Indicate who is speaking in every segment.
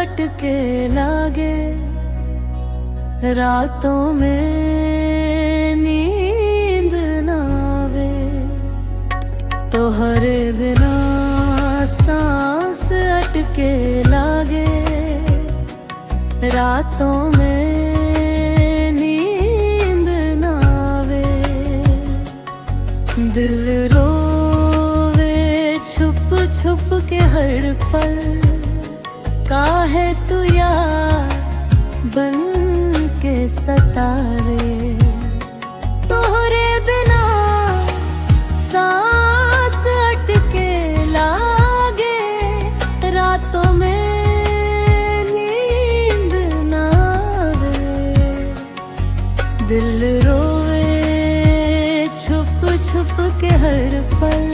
Speaker 1: अटके लागे, रातों में नींद ना आवे, तोहरे बिना सांस अटके लागे, रातों में नींद ना आवे। दिल रोवे छुप छुप के हर पल, काहे तू यार बन के सतावे, तोहरे बिना सांस अटके लागे, रातों में नींद ना आवे। दिल रोवे छुप छुप के हर पल,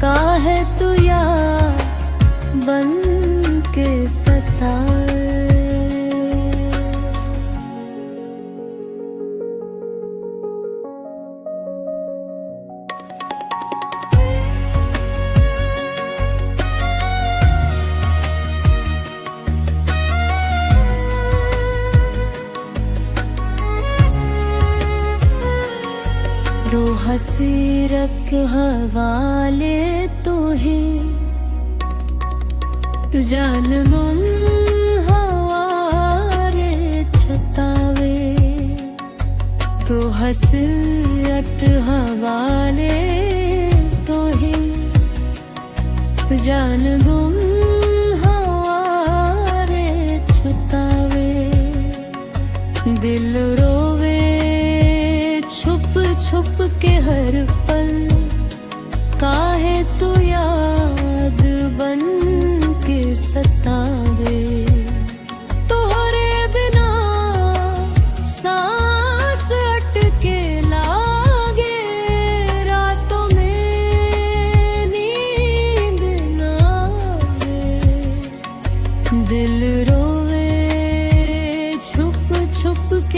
Speaker 1: काहे तू यार बन के सतावे। रो हंसी रख हवाले तू ही, तू जान गुम हवारे छतावे, तू हंसत हवाले तो ही, तू जान गुम हवारे छतावे। दिल रोवे छुप छुप के हर पल, काहे तू याद बन के सतावे, तोहरे बिना सांस अटके लागे, रातों में नींद ना आवे। दिल रोवे छुप छुप के